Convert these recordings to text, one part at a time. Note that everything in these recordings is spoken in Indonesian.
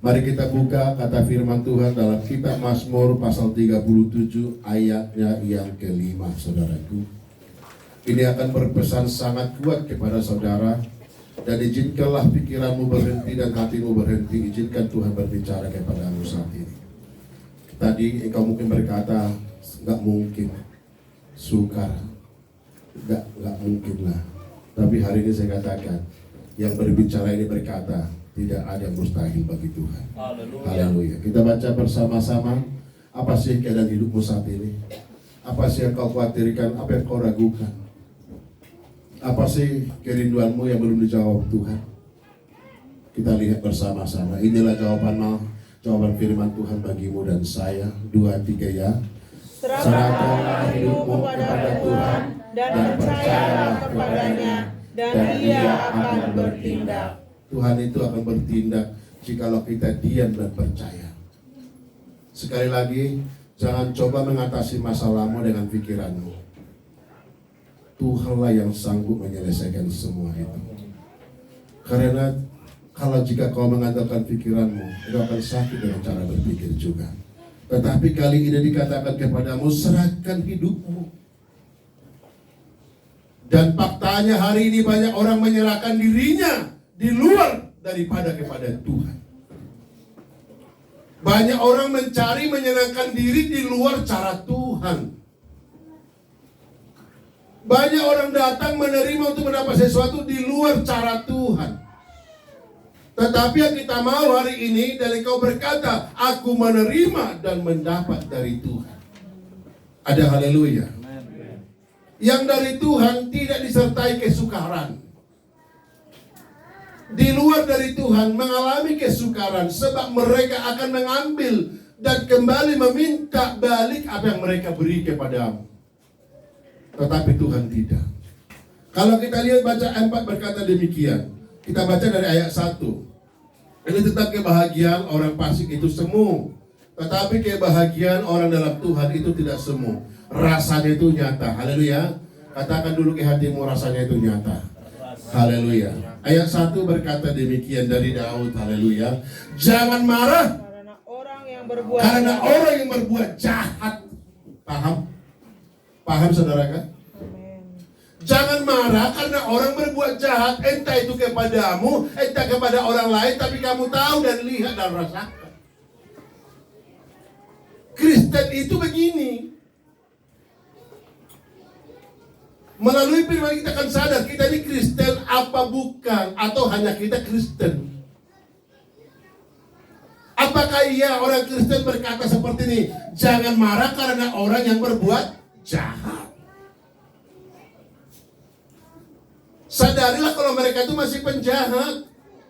Mari kita buka kata firman Tuhan dalam kitab Mazmur pasal 37 ayatnya yang kelima, saudaraku. Ini akan berpesan sangat kuat kepada saudara. Dan izinkanlah pikiranmu berhenti dan hatimu berhenti. Izinkan Tuhan berbicara kepadamu saat ini. Tadi engkau mungkin berkata, nggak mungkin, sukar, nggak mungkin lah. Tapi hari ini saya katakan, yang berbicara ini berkata, tidak ada yang mustahil bagi Tuhan. Haleluya. Kita baca bersama-sama. Apa sih keadaan hidupmu saat ini? Apa sih yang kau khawatirkan? Apa yang kau ragukan? Apa sih kerinduanmu yang belum dijawab Tuhan? Kita lihat bersama-sama. Inilah jawaban firman Tuhan bagimu dan saya. 2, 3 ya. Serahkanlah hidupmu kepada Tuhan dan percayalah kepadanya, dan Dia akan bertindak. Tuhan itu akan bertindak jikalau kita diam dan percaya. Sekali lagi, jangan coba mengatasi masalahmu dengan pikiranmu. Tuhanlah yang sanggup menyelesaikan semua itu. Karena kalau jika kau mengandalkan pikiranmu, kau akan sakit dengan cara berpikir juga. Tetapi kali ini dikatakan kepadamu, serahkan hidupmu. Dan faktanya hari ini banyak orang menyerahkan dirinya di luar daripada kepada Tuhan. Banyak orang mencari menyenangkan diri di luar cara Tuhan. Banyak orang datang menerima untuk mendapat sesuatu di luar cara Tuhan. Tetapi yang kita mau hari ini, dan engkau berkata, aku menerima dan mendapat dari Tuhan. Ada haleluya. Yang dari Tuhan tidak disertai kesukaran. Di luar dari Tuhan mengalami kesukaran, sebab mereka akan mengambil dan kembali meminta balik apa yang mereka beri kepadamu. Tetapi Tuhan tidak. Kalau kita lihat baca 4 berkata demikian. Kita baca dari ayat 1. Ini tentang kebahagiaan orang fasik itu semu. Tetapi kebahagiaan orang dalam Tuhan itu tidak semu. Rasanya itu nyata. Haleluya. Katakan dulu ke hatimu, rasanya itu nyata. Haleluya. Ayat 1 berkata demikian dari Daud. Haleluya. Jangan marah karena orang yang berbuat jahat. Paham? Paham saudara kan? Jangan marah karena orang berbuat jahat, entah itu kepadamu, entah kepada orang lain, tapi kamu tahu dan lihat dan rasakan. Kristen itu begini. Melalui firman kita akan sadar kita ini Kristen apa bukan, atau hanya kita Kristen. Apakah iya orang Kristen berkata seperti ini, jangan marah karena orang yang berbuat jahat. Sadarilah kalau mereka itu masih penjahat,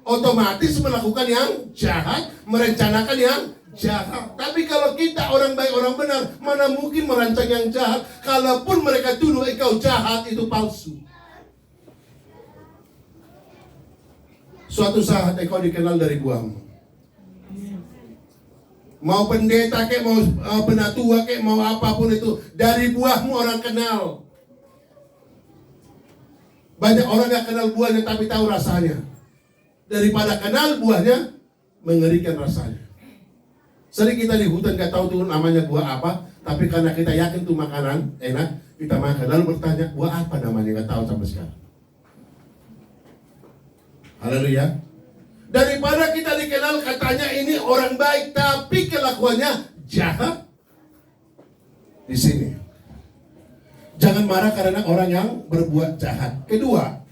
otomatis melakukan yang jahat, merencanakan yang jahat. Tapi kalau kita orang baik, orang benar, mana mungkin merancang yang jahat? Kalaupun mereka tuduh engkau jahat, itu palsu. Suatu saat engkau dikenal dari buahmu. Mau pendeta kek, mau penatua kek, mau apapun itu, dari buahmu orang kenal. Banyak orang yang kenal buahnya tapi tahu rasanya. Daripada kenal buahnya, mengerikan rasanya. Sering kita di hutan gak tahu tuh namanya buah apa, tapi karena kita yakin tuh makanan enak, kita makan. Lalu bertanya, buah apa namanya? Gak tahu sampai sekarang. Haleluya. Daripada kita dikenal katanya ini orang baik, tapi kelakuannya jahat. Di sini. Jangan marah karena orang yang berbuat jahat. Kedua,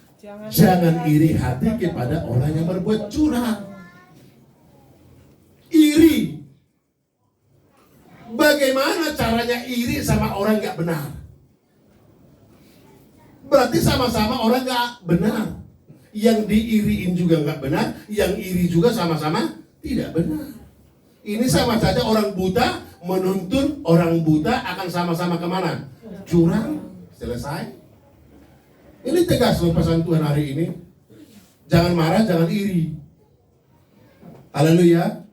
jangan iri hati kepada orang yang berbuat curang. Iri. Bagaimana caranya iri sama orang gak benar? Berarti sama-sama orang gak benar. Yang diiriin juga gak benar, yang iri juga sama-sama tidak benar. Ini sama saja orang buta menuntun orang buta akan sama-sama kemana? Curang. Selesai. Ini tegas loh pesan Tuhan hari ini. Jangan marah, jangan iri. Haleluya.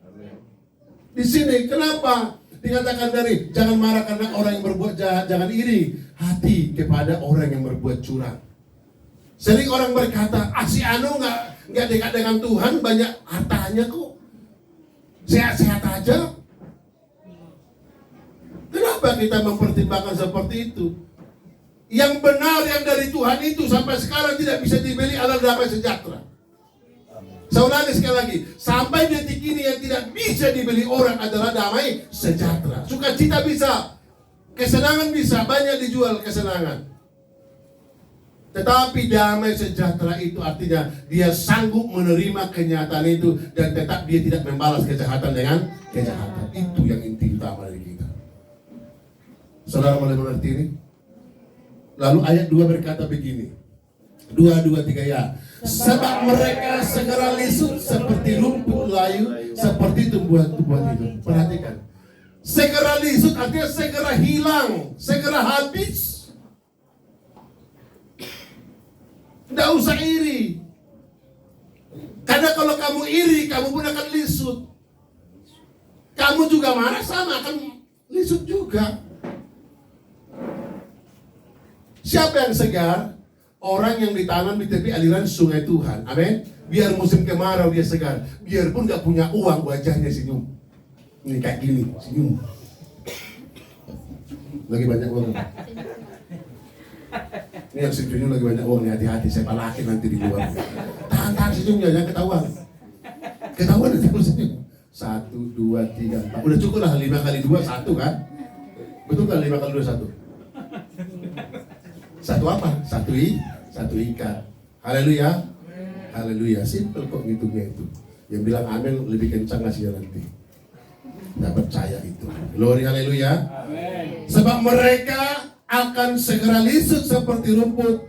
Di sini kenapa dikatakan dari jangan marah karena orang yang berbuat jahat, jangan iri hati kepada orang yang berbuat curang. Sering orang berkata, si Anu nggak dekat dengan Tuhan, banyak hartanya kok. sehat-sehat aja. Kenapa kita mempertimbangkan seperti itu? Yang benar yang dari Tuhan itu sampai sekarang tidak bisa dibeli adalah damai sejahtera. Saya ulangi sekali lagi, sampai detik ini yang tidak bisa dibeli orang adalah damai sejahtera. Sukacita bisa, kesenangan bisa, banyak dijual kesenangan. Tetapi damai sejahtera itu artinya dia sanggup menerima kenyataan itu dan tetap dia tidak membalas kejahatan dengan kejahatan. Itu yang inti utama dari kita. Saudara boleh mengerti ini? Lalu ayat 2 berkata begini. 2, 3 ya. Sebab mereka segera lisut seperti rumput layu, seperti tumbuhan-tumbuhan itu. Perhatikan. Segera lisut artinya segera hilang, segera habis. Tidak usah iri. Karena kalau kamu iri, kamu pun akan lisut. Kamu juga marah sama, akan lisut juga. Siapa yang segar? Orang yang ditanam di tepi aliran sungai Tuhan. Amin. Biar musim kemarau dia segar. Biarpun gak punya uang, wajahnya senyum. Ini kayak gini, senyum. Lagi banyak uang. Ini yang senyum lagi banyak uang nih, hati-hati. Saya palakin nanti di luar. Tahan senyumnya, jangan ketahuan. Ketahuan nanti kalau senyum. 1, 2, 3, 4. Udah cukup lah 5 kali 2, 1 kan? Betul kan 5 kali 2, 1? Satu apa? Satu ikat. Haleluya. Haleluya. Simple kok ngitungnya itu. Yang bilang amin lebih kencang ngasihnya nanti. Tidak percaya itu. Glory haleluya. Sebab mereka akan segera lisut seperti rumput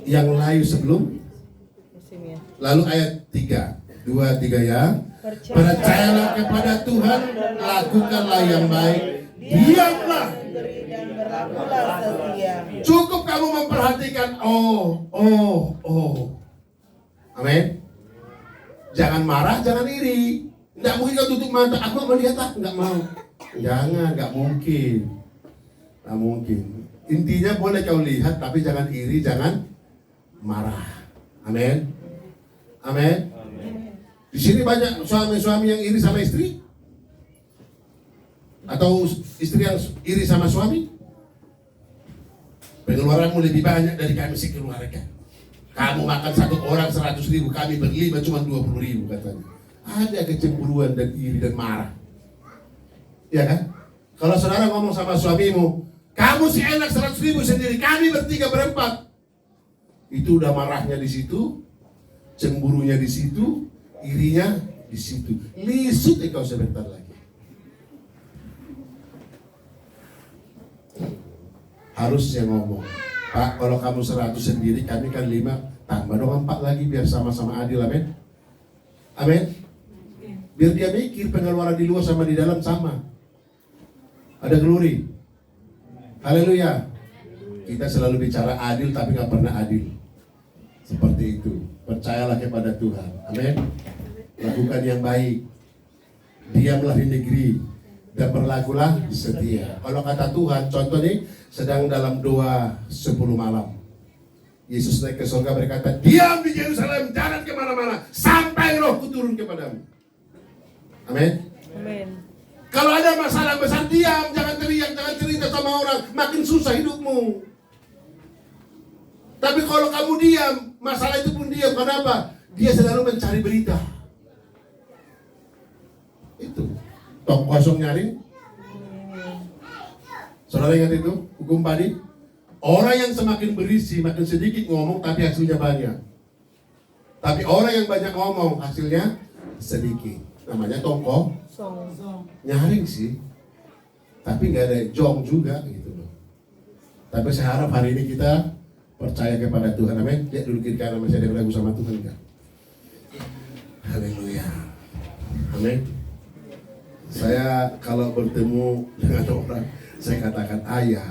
yang layu sebelum. Lalu ayat 3. 2, 3 ya. Percayalah kepada Tuhan, lakukanlah yang baik, diamlah. Cukup kamu memperhatikan, amin. Jangan marah, jangan iri. Tidak mungkin kau tutup mata, aku mau lihat tak? Enggak mau. Jangan, enggak mungkin. Enggak mungkin. Intinya boleh kau lihat, tapi jangan iri, jangan marah. Amin. Amin. Di sini banyak suami-suami yang iri sama istri? Atau istri yang iri sama suami? Pengeluaranmu lebih banyak dari kami sekeluarga. Kamu makan satu orang 100.000, kami berlima cuma 20.000 katanya. Ada kecemburuan dan iri dan marah. Ya kan? Kalau saudara ngomong sama suamimu, kamu sih enak 100.000 sendiri, kami bertiga berempat. Itu udah marahnya di situ, cemburunya di situ, irinya di situ. Lisut engkau sebentar lagi. Harusnya ngomong, Pak, kalau kamu 100 sendiri, kami kan 5, tambah dong 4 lagi biar sama-sama adil, amin. Amin. Biar dia mikir pengeluaran di luar sama di dalam sama. Ada glory. Haleluya. Kita selalu bicara adil tapi gak pernah adil. Seperti itu. Percayalah kepada Tuhan. Amin. Lakukan yang baik. Diamlah di negeri dan berlakulah setia. Kalau kata Tuhan, contoh nih, sedang dalam doa 10 malam. Yesus naik ke surga berkata, diam di Yerusalem, jangan kemana-mana, sampai rohku turun kepadamu. Amin. Amin. Kalau ada masalah besar, diam, jangan teriak, jangan cerita sama orang, makin susah hidupmu. Tapi kalau kamu diam, masalah itu pun diam. Kenapa? Dia selalu mencari berita. Itu. Tong kosong nyaring. Saudara ingat itu? Hukum padi. Orang yang semakin berisi, makin sedikit ngomong, tapi hasilnya banyak. Tapi orang yang banyak ngomong, hasilnya sedikit. Namanya tongkong. Nyaring sih. Tapi nggak ada jong juga gitu loh. Tapi saya harap hari ini kita percaya kepada Tuhan. Amin. Lihat dulu kiri kanan, masih ada yang ragu sama Tuhan kan? Haleluya. Amin. Saya kalau bertemu dengan orang, saya katakan ayah.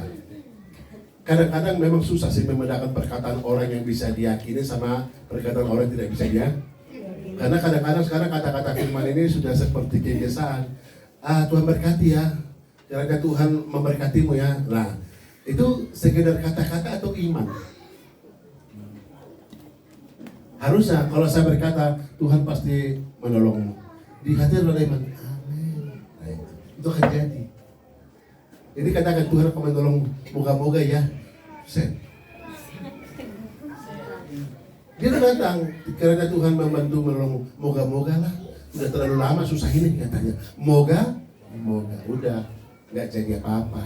Kadang-kadang memang susah sih membedakan perkataan orang yang bisa diyakini sama perkataan orang yang tidak bisa dia. Karena kadang-kadang sekarang kata-kata firman ini sudah seperti kebiasaan. Tuhan berkati ya. Kiranya Tuhan memberkatimu ya. Nah, itu sekedar kata-kata atau iman? Harusnya kalau saya berkata, Tuhan pasti menolongmu. di hati ada iman. Amin. Nah, itu akan jadi. Ini katakan Tuhan akan menolong, moga-moga ya. Set. Dia datang karena Tuhan membantu menolong, moga-moga lah. Udah terlalu lama susah ini katanya. Moga, udah nggak jadi apa-apa.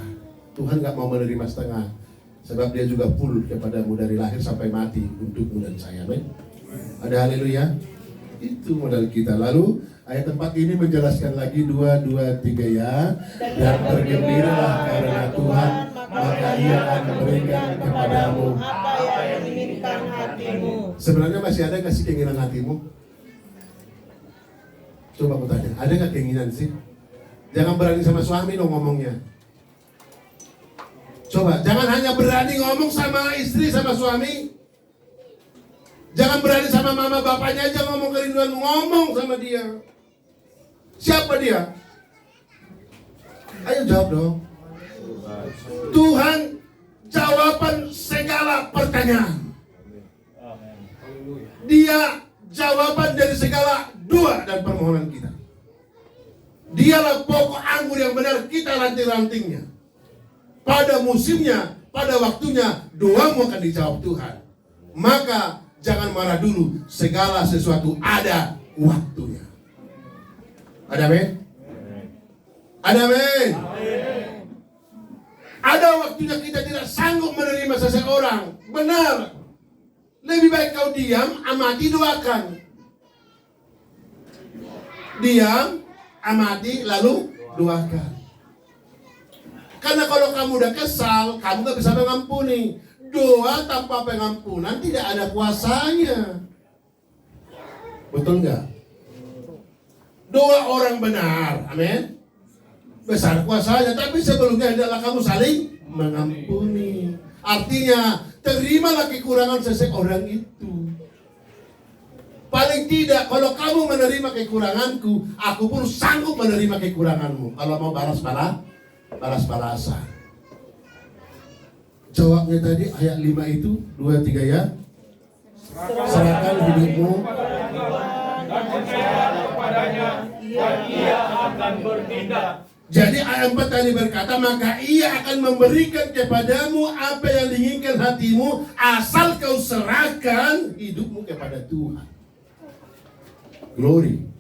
Tuhan nggak mau menerima setengah, sebab dia juga full kepadamu dari lahir sampai mati untukmu dan saya. Amin. Ada haleluya. Itu modal kita. Lalu ayat 4 ini menjelaskan lagi 2, 2, 3 ya. Dan bergembiralah karena Tuhan, maka Ia akan memberikan kepadamu apa yang diinginkan hatimu. Sebenarnya masih ada nggak sih keinginan hatimu? Coba aku tanya, ada nggak keinginan sih? Jangan berani sama suami dong ngomongnya. Coba, jangan hanya berani ngomong sama istri, sama suami. Jangan berani sama mama bapaknya aja ngomong kerinduan, ngomong sama dia. Siapa dia? Ayo jawab dong. Tuhan jawaban segala pertanyaan. Dia jawaban dari segala doa dan permohonan kita. Dialah pokok anggur yang benar, kita ranting-rantingnya. Pada musimnya, pada waktunya, doamu akan dijawab Tuhan. Maka jangan marah dulu, segala sesuatu ada waktunya. Ada amin? Ada amin? Ada waktunya kita tidak sanggup menerima seseorang. Benar. Lebih baik kau diam, amati, doakan. Diam, amati, lalu doakan. Karena kalau kamu udah kesal, kamu gak bisa mengampuni. Doa tanpa pengampunan tidak ada kuasanya. Betul nggak? Doa orang benar, amin. Besar kuasanya, tapi sebelumnya hendaklah kamu saling mengampuni. Artinya, terimalah kekurangan seseorang itu. Paling tidak, kalau kamu menerima kekuranganku, aku pun sanggup menerima kekuranganmu. Kalau mau balas-balasan. Jawabnya tadi ayat 5 itu 2-3 ya. Serahkan hidupmu dan percayalah kepadanya, dan Ia akan bertindak. Jadi ayat 4 tadi berkata, maka Ia akan memberikan kepadamu apa yang diinginkan hatimu, asal kau serahkan hidupmu kepada Tuhan. Glory.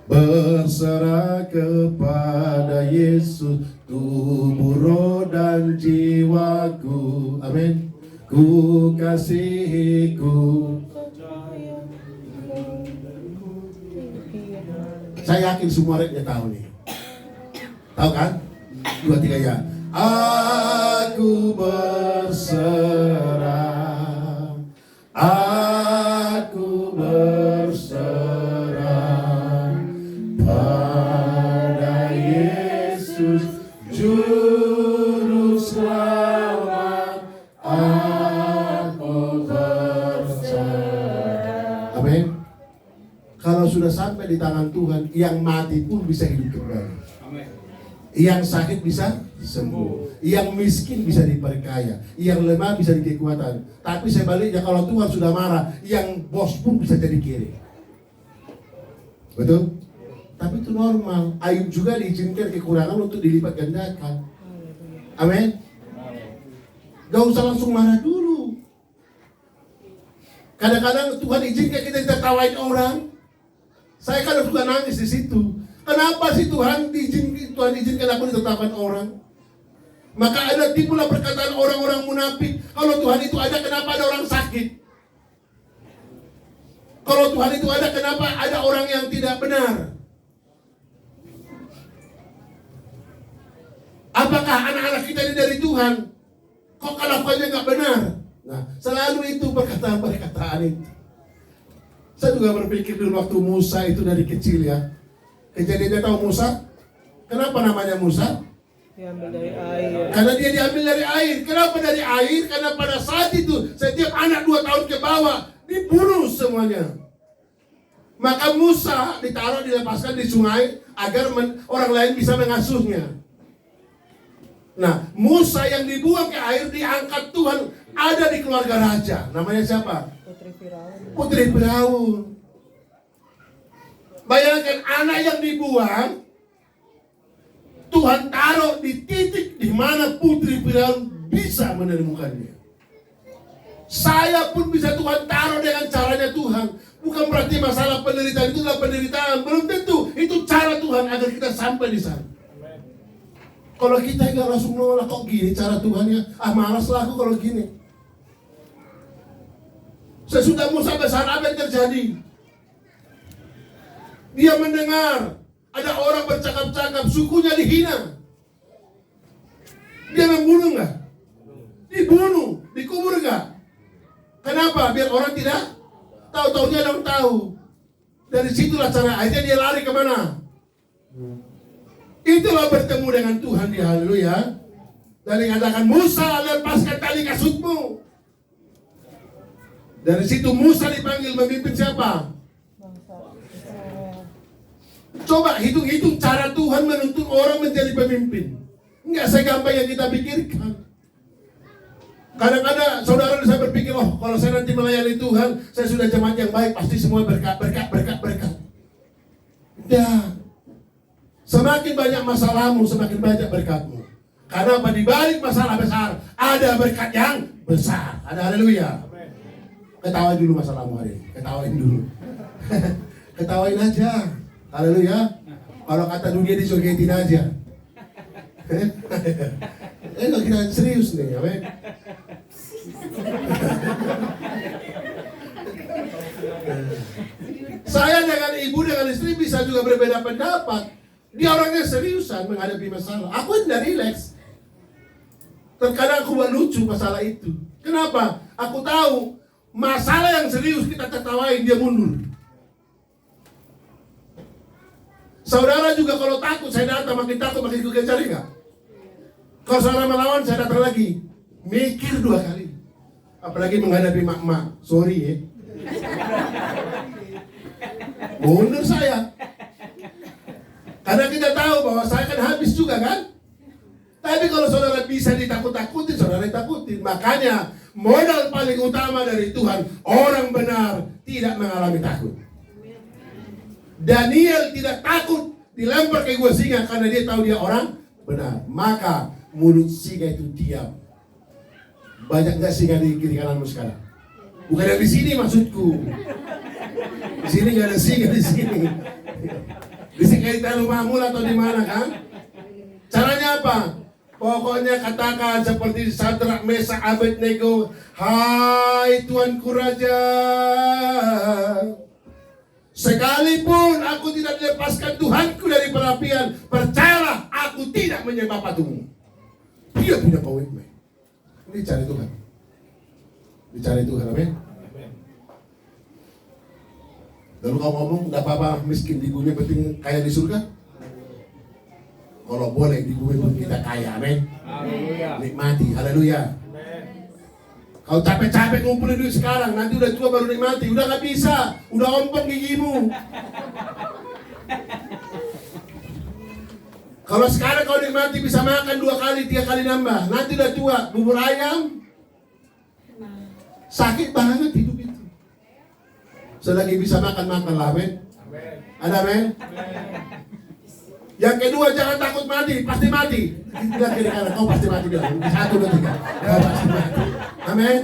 Berserah kepada Yesus, tubuh, roh dan jiwaku. Amin. Ku kasihiku. Saya yakin semua rekannya tahu nih. Tahu kan? 2-3 ya. Aku berserah. Aku berserah pada Yesus juru selamat. Aku berserah. Amin. Kalau sudah sampai di tangan Tuhan, yang mati pun bisa hidup kembali. Amin. Yang sakit bisa sembuh, yang miskin bisa diperkaya, yang lemah bisa dikekuatan. Tapi sebaliknya kalau Tuhan sudah marah, yang bos pun bisa jadi kiri. Betul? Tapi itu normal. Ayub juga diizinkan kekurangan untuk dilipat gandakan. Amin. Gak usah langsung marah dulu. Kadang-kadang Tuhan izinkan kita ditertawain orang. Saya kan juga nangis di situ. Kenapa sih Tuhan izinkan aku ditertawakan orang? Maka ada timbullah perkataan orang-orang munafik. Kalau Tuhan itu ada, kenapa ada orang sakit? Kalau Tuhan itu ada, kenapa ada orang yang tidak benar? Apakah anak-anak kita ini dari Tuhan? Kok kelakuannya nggak benar? Nah, selalu itu perkataan-perkataan itu. Saya juga berpikir dulu waktu Musa itu dari kecil ya. Kejadiannya tahu Musa? Kenapa namanya Musa? Diambil dari air. Karena dia diambil dari air. Kenapa dari air? Karena pada saat itu setiap anak 2 tahun ke bawah dibunuh semuanya. Maka Musa dilepaskan di sungai agar orang lain bisa mengasuhnya. Nah, Musa yang dibuang ke air diangkat Tuhan, ada di keluarga raja. Namanya siapa? Putri Firaun. Putri Firaun. Bayangkan anak yang dibuang, Tuhan taruh di titik di mana putri Firaun bisa menemukannya. Saya pun bisa Tuhan taruh dengan caranya Tuhan. Bukan berarti masalah penderitaan itu adalah penderitaan. Belum tentu. Itu cara Tuhan agar kita sampai di sana. Kalau kita nggak langsung nolak, kok gini cara Tuhannya? Malas lah aku kalau gini. Sesudah Musa besar, apa yang terjadi? Dia mendengar ada orang bercakap-cakap, sukunya dihina. Dia membunuh nggak? Dibunuh, dikubur nggak? Kenapa? Biar orang tidak tahu-taunya dong tahu. Dari situlah cara, akhirnya dia lari kemana? Itulah bertemu dengan Tuhan di haleluya. Dan dikatakan, Musa lepaskan tali kasutmu. Dari situ Musa dipanggil memimpin siapa? Coba hitung-hitung cara Tuhan menuntun orang menjadi pemimpin. Enggak segampang yang kita pikirkan. Kadang-kadang saudara saya berpikir, oh kalau saya nanti melayani Tuhan, saya sudah jemaat yang baik, pasti semua berkat. Dan semakin banyak masalahmu, semakin banyak berkatmu. Karena apa? Di balik masalah besar, ada berkat yang besar. Ada haleluya. Ketawain dulu masalahmu hari ini. Ketawain dulu. Ketawain aja. Haleluya. Kalau kata dunia dijogetin aja. Kalau kita serius nih, amin. Saya dengan ibu, dengan istri bisa juga berbeda pendapat. Dia orangnya seriusan menghadapi masalah. Aku tidak rileks. Terkadang aku buat lucu masalah itu. Kenapa? Aku tahu masalah yang serius kita tertawain, dia mundur. Saudara juga kalau takut, saya datang makin takut, makin ikut cari nggak? Kalau saudara melawan, saya datang lagi. Mikir 2 kali. Apalagi menghadapi mak-mak. Sorry ya. Mundur saya. Karena kita tahu bahwa saya kan habis juga kan. Tapi kalau saudara bisa ditakut-takutin, saudara ditakutin. Makanya modal paling utama dari Tuhan, orang benar tidak mengalami takut. Daniel tidak takut dilempar ke gua singa karena dia tahu dia orang benar. Maka mulut singa itu diam. Banyak nggak singa di kiri kananmu sekarang? Bukan yang di sini maksudku. Di sini nggak ada singa di sini. Di sini di rumahmu atau di mana kan? Caranya apa? Pokoknya katakan seperti Sadrak, Mesak, Abednego, hai Tuanku Raja, sekalipun aku tidak melepaskan Tuhanku dari perapian, percayalah aku tidak menyembah patungmu. Dia punya komitmen. Ini cari Tuhan. Dicari Tuhan, amin. Lalu kau ngomong, gak apa-apa miskin di bumi, penting kaya di surga. Kalau boleh di bumi pun kita kaya, amin. Nikmati, haleluya. Kau capek-capek ngumpulin duit sekarang, nanti udah tua baru nikmati. Udah gak bisa, udah ompong gigimu. Kalau sekarang kau nikmati bisa makan 2 kali, 3 kali nambah. Nanti udah tua, bubur ayam. Sakit banget hidup itu. Selagi bisa makan lah, amin. Ada amin. Yang kedua, jangan takut mati, pasti mati. Bilang kiri kanan, kau pasti mati bilang. 1, 2, 3, kau pasti mati. Amin.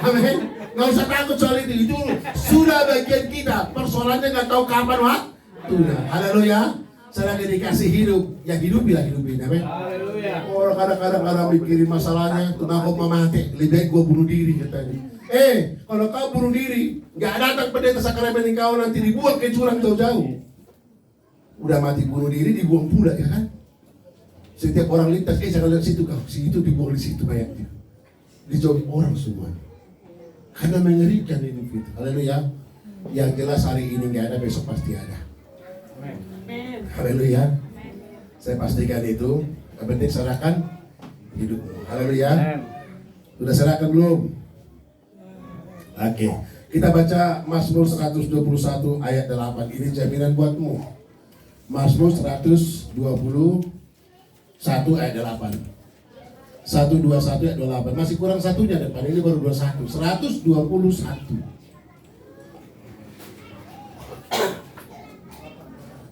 Amin. Gak usah takut soal itu sudah bagian kita. Persoalannya gak tahu kapan waktunya. Haleluya. Selagi dikasih hidup, ya hidupin. Amin. Orang kadang-kadang mikirin masalahnya, kenapa mau mati? Lebih baik gua bunuh diri katanya. Kalau kau bunuh diri, gak datang pendeta sakramen kau nanti dibuang ke jurang jauh-jauh. Udah mati bunuh diri dibuang pula ya kan? Setiap orang lintas, jangan lihat situ kau, situ dibuang di situ mayatnya. Dijauhi orang semua. Karena mengerikan hidup itu. Haleluya. Yang jelas hari ini nggak ada, besok pasti ada. Haleluya. Saya pastikan itu. Yang penting serahkan hidupmu. Haleluya. Sudah serahkan belum? Oke. Kita baca Mazmur 121 ayat 8. Ini jaminan buatmu. Mazmur 121 ayat 8. 121 ayat 28. Masih kurang satunya depan, ini baru 21. 121.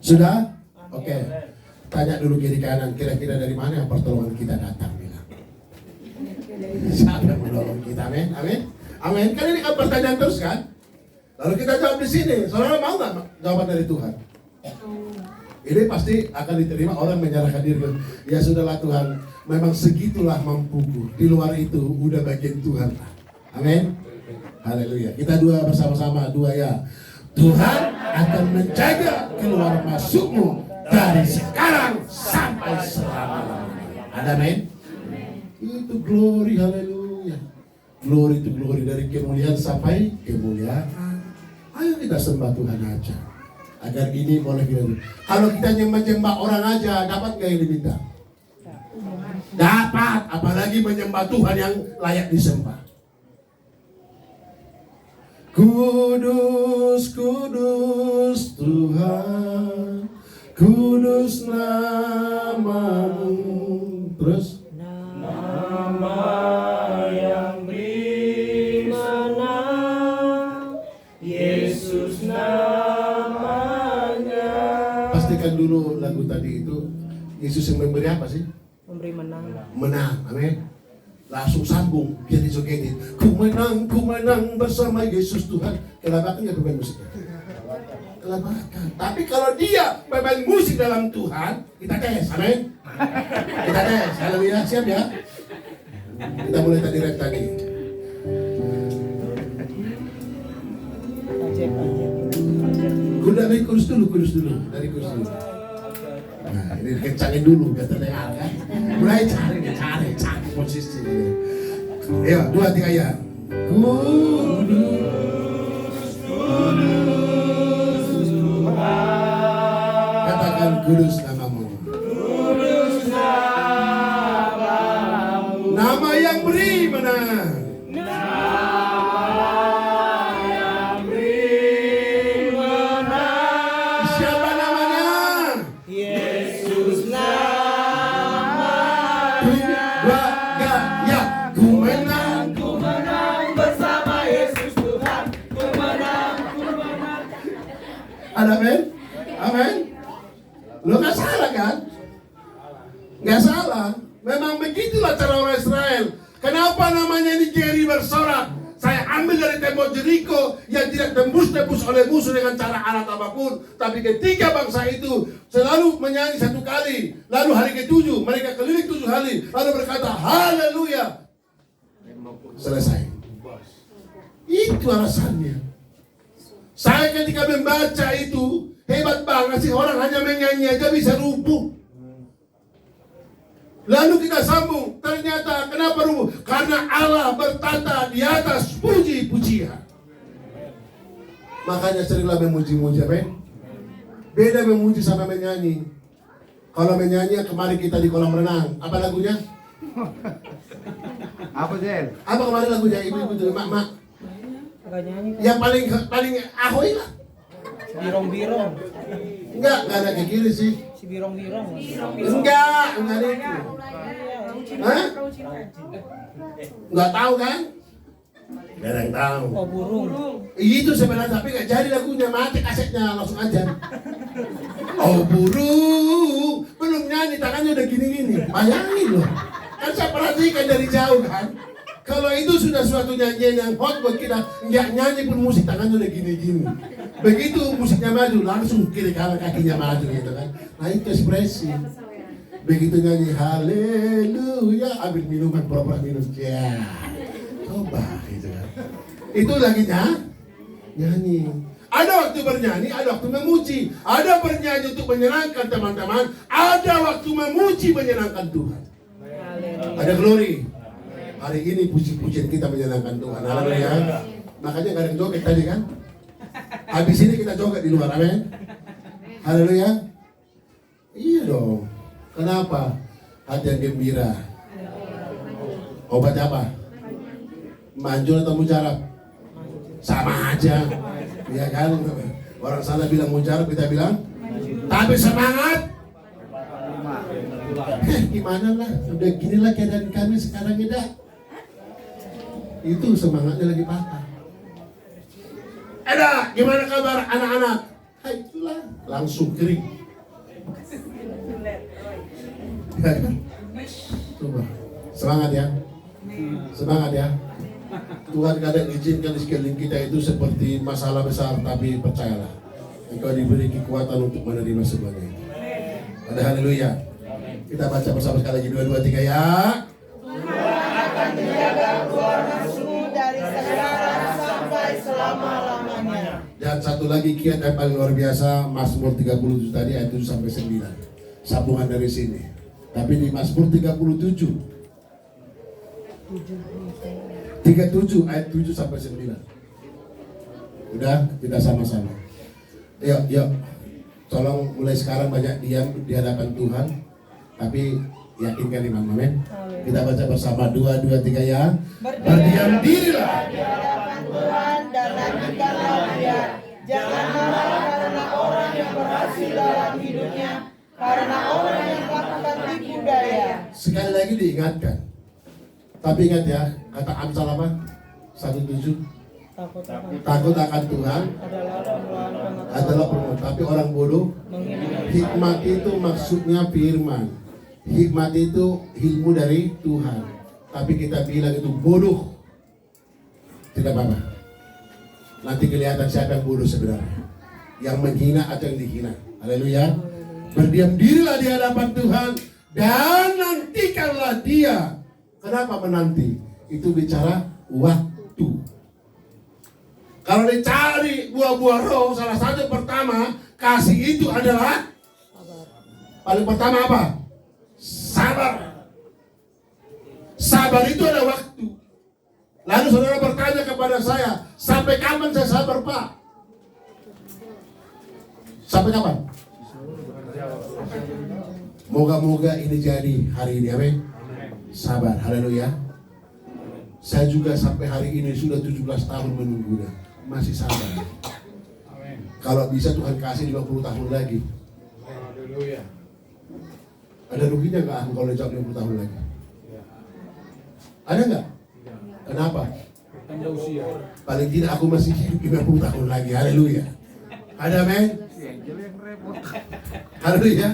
Sudah? Oke. Tanya dulu kiri kanan, kira-kira dari mana yang pertolongan kita datang, bilang. Siapa yang menolong kita, amin? Amin? Amin. Kan ini kan pertanyaan terus kan? Lalu kita jawab di sini. Saudara mau nggak jawaban dari Tuhan? Ini pasti akan diterima orang menyerahkan diri. Ya sudahlah Tuhan, memang segitulah mampuku. Di luar itu udah bagian Tuhan. Amin. Haleluya. Kita doa bersama-sama, doa ya. Tuhan akan menjaga keluar masukmu dari sekarang sampai selama-lamanya. Ada amin? Itu glory, haleluya. Glory itu glory, dari kemuliaan sampai kemuliaan. Ayo kita sembah Tuhan aja. Agar ini boleh kita. Kalau kita nyembah orang aja, dapat gak yang diminta? Dapat, apalagi menyembah Tuhan yang layak disembah. Kudus, kudus Tuhan, kudus namamu. Terus? Nama yang beri menang, Yesus namanya. Pastikan dulu lagu tadi itu, Yesus yang memberi apa sih? Memberi menang. Menang, amin. Langsung sambung, biar dijogetin. Ku menang bersama Yesus Tuhan. Kelabakan ya pemain musiknya? Kelabakan. Tapi kalau dia pemain musik dalam Tuhan, kita tes, amin. Kita tes, haleluya, siap ya? Kita mulai tadi rap tadi. Dari kurus dulu, dari kurus dulu. Nah, ini kencangin dulu biar terdengar kan. Mulai cari posisi. Ayo, 2, 3 ya. Kudus Tuhan. Katakan kudus namamu. Kudus namamu. Nama yang beri menang. Amin, amin. Lo nggak salah kan? Nggak salah. Memang begitulah cara orang Israel. Kenapa namanya ini Geri bersorak? Saya ambil dari tembok Jeriko yang tidak tembus-tembus oleh musuh dengan cara alat apapun. Tapi ketika bangsa itu selalu menyanyi 1 kali, lalu hari ke-7 mereka keliling 7 kali, lalu berkata haleluya. Selesai. Itu alasannya. Saya ketika membaca itu, hebat banget sih, orang hanya menyanyi aja bisa rubuh. Lalu kita sambung, ternyata kenapa rubuh? Karena Allah bertata di atas puji-pujian. Makanya seringlah memuji-muji, amin. Beda memuji sama menyanyi. Kalau menyanyi kemarin kita di kolam renang, apa lagunya? Apa Jen? Apa kemarin lagunya ibu-ibu tuh, mak-mak? Agak nyanyi kan? Yang paling ahoy lah. Si birong-birong. Enggak ada ke kiri sih. Si birong-birong. Enggak ada itu. Hah? Enggak tahu kan? Enggak ada yang tahu. Oh, burung. Itu sebenarnya tapi enggak jadi lagunya, mati kasetnya langsung aja. Oh burung, belum nyanyi tangannya udah gini-gini. Bayangin loh. Kan saya perhatikan dari jauh kan. Kalau itu sudah suatu nyanyian yang hot buat kita, nggak nyanyi pun musik tangannya udah gini-gini. Begitu musiknya maju, langsung kiri kanan kakinya maju gitu kan. Nah itu ekspresi. Begitu nyanyi haleluya, ambil minuman, pura-pura minum. Ya, coba gitu kan. Itu lagi nyanyi. Ada waktu bernyanyi, ada waktu memuji. Ada bernyanyi untuk menyenangkan teman-teman, ada waktu memuji menyenangkan Tuhan. Ada glory. Hari ini puji-pujian kita menyenangkan Tuhan. Haleluya. Makanya gak ada yang joget tadi kan? Habis ini kita joget di luar, amin. Haleluya. Iya dong. Kenapa? Hati yang gembira. Obat apa? Manjur atau mujarab? Sama aja. Iya kan? Orang sana bilang mujarab, kita bilang tapi semangat. Gimana lah? Udah gini lah keadaan kami sekarang ini. Itu semangatnya lagi patah. Eda, gimana kabar anak-anak? Itulah langsung kering. Coba. Semangat ya. Semangat ya. Tuhan kadang izinkan di sekeliling kita itu seperti masalah besar, tapi percayalah, engkau diberi kekuatan untuk menerima semuanya itu. Ada haleluya. Kita baca bersama sekali lagi 2, 2, 3 ya. Tuhan akan menjaga keluargamu dari sekarang sampai selama-lamanya. Dan satu lagi kiat yang paling luar biasa, Mazmur 37 tadi ayat 7 sampai 9. Sambungan dari sini. Tapi di Mazmur 37 ayat 7 sampai 9. Udah, kita sama-sama. Yuk. Tolong mulai sekarang banyak diam di hadapan Tuhan. Tapi yakinkan iman, amin. Kita baca bersama 2, 2, 3 ya. Berdiam dirilah di hadapan Tuhan dan nantikanlah Dia. Jangan marah karena orang yang berhasil dalam hidupnya, karena orang yang melakukan tipu daya. Sekali lagi diingatkan. Tapi ingat ya, kata Amsal apa? 1:7. Takut akan Tuhan adalah permohonan. Tapi orang bodoh, hikmat itu maksudnya firman. Hikmat itu ilmu dari Tuhan. Tapi kita bilang itu bodoh. Tidak apa-apa. Nanti kelihatan siapa yang bodoh sebenarnya. Yang menghina atau yang dihina. Haleluya. Berdiam dirilah di hadapan Tuhan dan nantikanlah Dia. Kenapa menanti? Itu bicara waktu. Kalau dicari buah-buah roh, salah satu pertama, kasih itu adalah paling pertama apa? Sabar. Sabar itu ada waktu. Lalu saudara bertanya kepada saya, sampai kapan saya sabar, Pak? Sampai kapan? Moga-moga ini jadi hari ini, amin. Sabar, haleluya. Saya juga sampai hari ini sudah 17 tahun menunggunya, masih sabar. Kalau bisa Tuhan kasih 50 tahun lagi. Haleluya. Ada ruginya nggak aku kalau jawab 50 tahun lagi? Ada nggak? Kenapa? Tambah usia. Paling tidak aku masih hidup 50 tahun lagi, haleluya. Ada, men? Haleluya.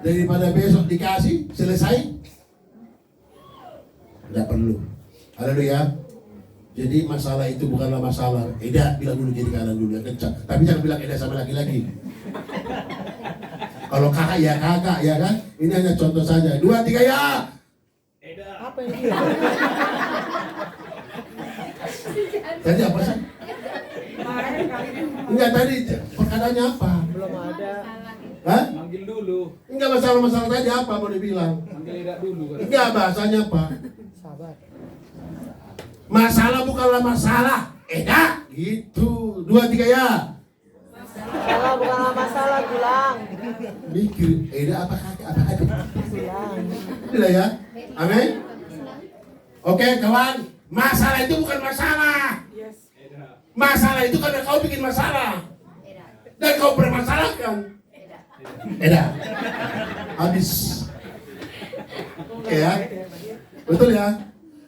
Daripada besok dikasih, selesai, tidak perlu. Haleluya. Jadi masalah itu bukanlah masalah. Eda bilang dulu jadi kanan dulu yang kencang. Tapi jangan bilang Eda sama laki-laki. Kalau kakak ya kan. Ini hanya contoh saja. 2, 3 ya. Eda. Apa ini? Tadi apa sih? Enggak, tadi perkataannya apa? Belum ada. Hah? Manggil dulu. Enggak, masalah tadi apa mau dibilang? Manggil Eda dulu kan. Enggak, bahasanya apa? Sabar. Masalah bukanlah masalah. Eda gitu. 2, 3 ya. Masalah bukanlah masalah, bilang. Mikir Eda apa kakek apa adik? Bilang. Tidak ya? Amin. Oke kawan, masalah itu bukan masalah. Masalah itu karena kau bikin masalah dan kau bermasalahkan. Eda. Habis. Oke ya. Betul ya?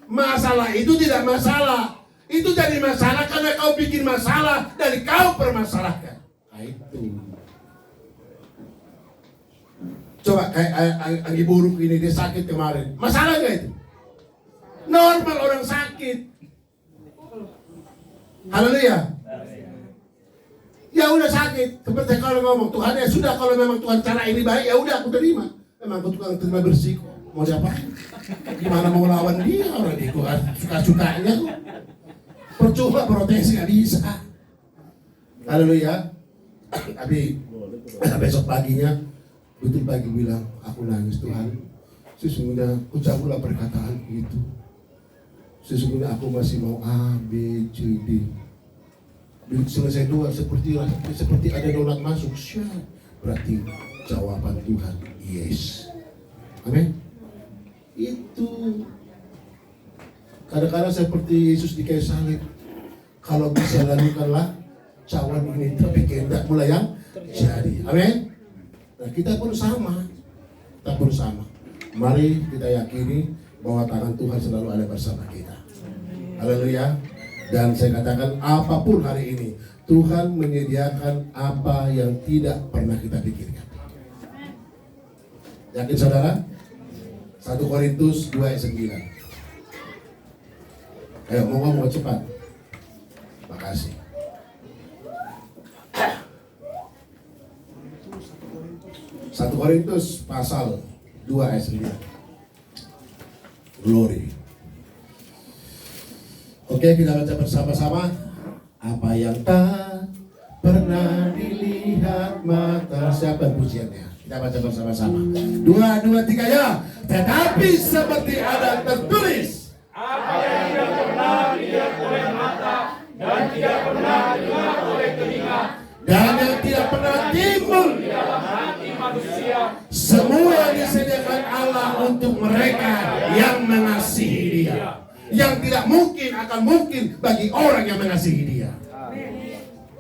Masalah itu tidak masalah. Itu jadi masalah karena kau bikin masalah dan kau permasalahkan. Nah, itu. Coba kayak Anggi Buruk ini, dia sakit kemarin. Masalah nggak itu? Normal orang sakit. Haleluya. Ya udah sakit. Seperti kalau ngomong Tuhan ya sudah, kalau memang Tuhan cara ini baik ya udah aku terima. Memang aku tukang terima bersih kok. Mau diapain? Gimana mau lawan dia? Orang dia Tuhan suka-sukanya kok. Percuma protes nggak bisa. Haleluya. Tapi besok paginya betul pagi bilang aku nangis, Tuhan. Sesungguhnya ucaplah perkataan itu. Sesungguhnya aku masih mau A, B, C, D. Selesai doa seperti ada donat masuk. Berarti jawaban Tuhan yes. Amin. Itu kadang-kadang seperti Yesus di kayu salib. Kalau bisa lakukanlah cawan ini, tapi kehendak mulai yang jadi. Amin. Nah kita pun sama. Kita pun sama. Mari kita yakini bahwa tangan Tuhan selalu ada bersama kita. Haleluya. Dan saya katakan apapun hari ini, Tuhan menyediakan apa yang tidak pernah kita pikirkan. Yakin saudara? 1 Korintus 2 ayat 9. Ayo ngomong cepat. Makasih. 1 Korintus pasal 2 ayat 9. Glory. Oke, kita baca bersama-sama. Apa yang tak pernah dilihat mata. Siapa pujiannya? Kita baca bersama-sama. 2, 2, 3 ya. Tetapi seperti ada tertulis, Apa yang tidak pernah dilihat oleh mata dan tidak pernah didengar oleh telinga dan yang tidak pernah timbul di dalam hati manusia, semua yang disediakan Allah untuk mereka yang mengasihi Dia. Yang tidak mungkin akan mungkin bagi orang yang mengasihi Dia.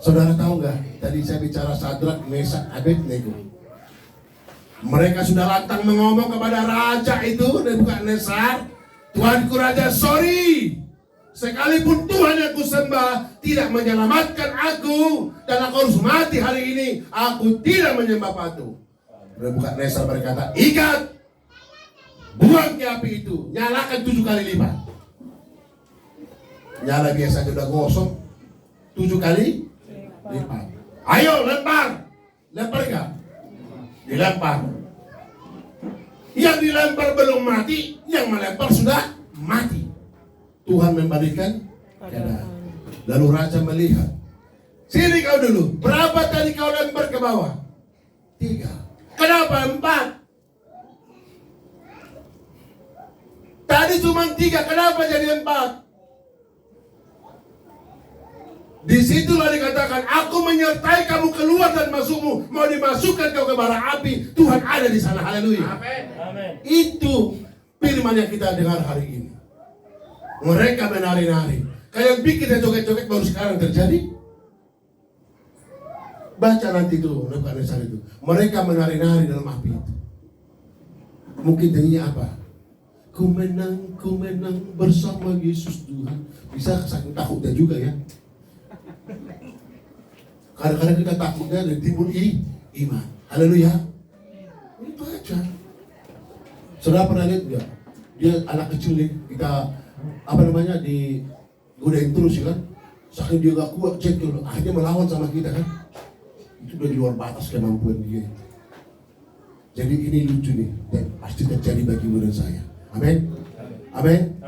Saudara tahu nggak? Tadi saya bicara Sadrak, Mesak, Abednego. Mereka sudah lantang mengomong kepada raja itu, Nebukadnezar, Tuanku Raja, sorry, sekalipun Tuhan yang kusembah tidak menyelamatkan aku dan aku harus mati hari ini, aku tidak menyembah patung. Nebukadnezar berkata, ikat, buang ke api itu, nyalakan 7 kali lipat. Nyala biasa udah gosong, 7 kali lipat. Ayo lempar, lempar enggak? Dilempar. Yang dilempar belum mati, yang melempar sudah mati. Tuhan membalikan keadaan. Lalu raja melihat, sini kau dulu, berapa tadi kau lempar ke bawah? 3. Kenapa 4? Tadi cuma 3, kenapa jadi 4? Disitulah dikatakan, aku menyertai kamu keluar dan masukmu. Mau dimasukkan kau ke bara api, Tuhan ada di sana. Haleluya. Amin. Itu firman yang kita dengar hari ini. Mereka menari-nari. Kalian pikir dan joget-joget baru sekarang terjadi? Baca nanti itu, Nebukadnezar itu. Mereka menari-nari dalam api itu. Mungkin jadinya apa? Ku menang bersama Yesus Tuhan. Bisa saking takutnya juga ya. Kadang-kadang kita takutnya dari timbul iman. Haleluya. Itu aja. Saudara pernah lihat enggak? Dia anak kecil nih, kita digodain terus ya kan? Saking dia gak kuat, cek dulu, akhirnya melawan sama kita kan? Itu udah di luar batas kemampuan dia. Jadi ini lucu nih, dan pasti terjadi bagi murid saya. Amin. Amin.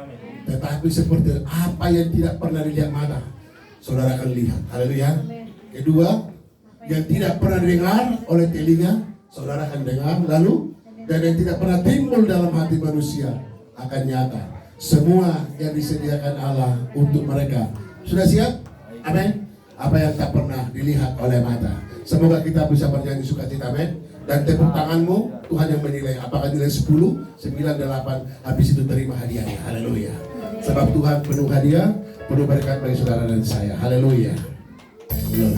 Tetapi seperti apa yang tidak pernah dilihat mata, saudara akan lihat. Haleluya. Kedua, yang tidak pernah didengar oleh telinga, saudara akan dengar. Lalu, dan yang tidak pernah timbul dalam hati manusia akan nyata. Semua yang disediakan Allah untuk mereka. Sudah siap? Amin. Apa yang tak pernah dilihat oleh mata. Semoga kita bisa bernyanyi sukacita. Amin. Dan tepuk tanganmu, Tuhan yang menilai. Apakah nilai 10, 9, 8, habis itu terima hadiahnya. Haleluya. Sebab Tuhan penuh hadiah, penuh berkat bagi saudara dan saya. Haleluya. Glory.